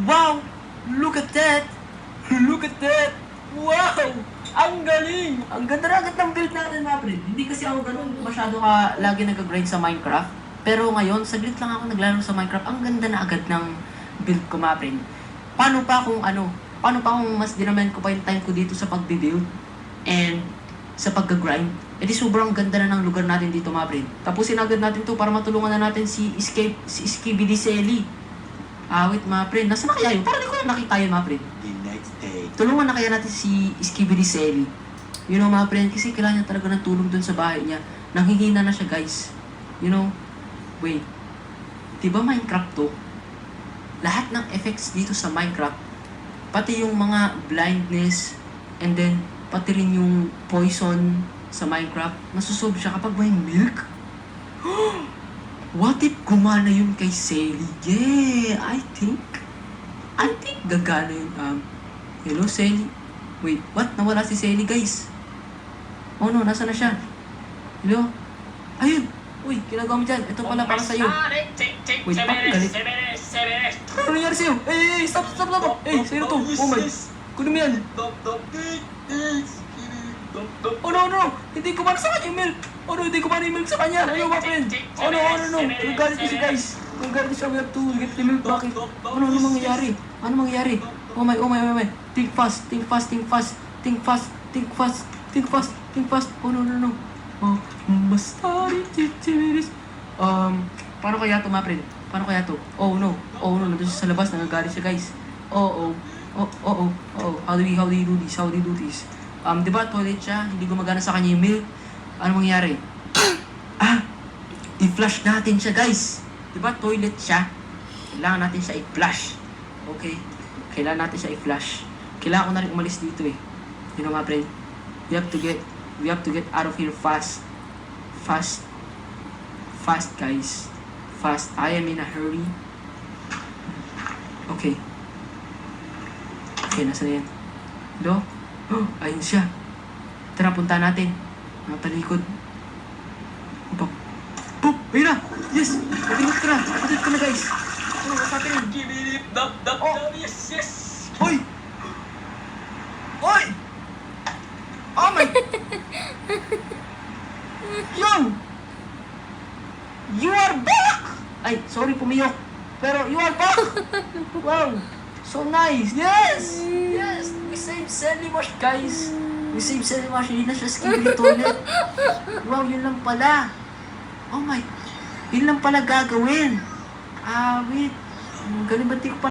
Wow! Look at that! Look at that! Wow! Ang galing! Ang ganda na agad ng build natin, mga pre. Hindi kasi ako ganun masyado ka lagi nag-grind sa Minecraft. Pero ngayon, saglit lang ako naglaro sa Minecraft. Ang ganda na agad ng build ko, mga pre. Paano pa kung mas dinaman ko pa yung time ko dito sa pagbe-build and sa pag-grind? E di sobrang ganda na ng lugar natin dito, mga pre. Tapusin agad natin to para matulungan na natin si Skibidi Selly. Wait, mga pre. Nasaan na kaya yun? Parang di ko nakita yun, mga pre. The next day. Tulungan na kaya natin si Skibidi Selly. You know, mga friend, kasi kailangan niya talaga ng tulong dun sa bahay niya. Nanghihina na siya, guys. You know, wait. Diba Minecraft to? Lahat ng effects dito sa Minecraft, pati yung mga blindness, and then, pati rin yung poison sa Minecraft, nasusolve siya kapag may milk. What if gumana yun kay Selly? Yeah, I think gagana yun. Hello, Selly. Wait, what? Nawala si Selly, guys. Oh no, nasa na siya? Hello? Ayun! Uy, ginagawa mo dyan. Ito pala para sa'yo. Wait, bakit galit? Ano nangyari sa'yo? Stop! Sa'yo to. Oh my. Kunin mo yan. Oh no! Hindi ko ba sa kanya yung milk? Oh no, hindi ko ba na yung milk sa kanya? Ayaw, my friend. Oh no. Nagalit ko siya, guys. Nagalit ko siya. We have to get the milk. Bakit? Ano mangyayari? Ano mangyayari? Oh my. Think fast. Oh no. Oh, basta titiris. Paano kaya to, my friend? Paano kaya to? Oh no. Nandun siya sa labas. Nagagalit siya, guys. Oh. How do we do this? Diba toilet siya? Hindi gumagana sa kanya yung milk. Ano mangyari? I-flush natin siya, guys. Diba toilet siya? Kailangan natin siya i-flush. Okay? Kailangan natin siya i-flush. Kailangan ko na rin umalis dito eh. You know, my friend? We have to get out of here fast. Fast, guys. Fast. I am in a hurry. Okay, nasa na yan? Hello? Ayun siya. Tara, punta natin. Natalikod. Pop! Ayun na! Yes! Patingin ka na, guys. Ano, what's happening? Give it up, yes. Hoy! Oh my! Yo! You are back! Ay, sorry, pumiyok. Pero you are back! Wow! So nice! Yes! We saved Selly Wash, guys! We saved Selly Wash. Hindi na siya skibidi toilet. Wow, yun lang pala. Oh my! Yun lang pala gagawin. Wait. Ganun ba di ko pa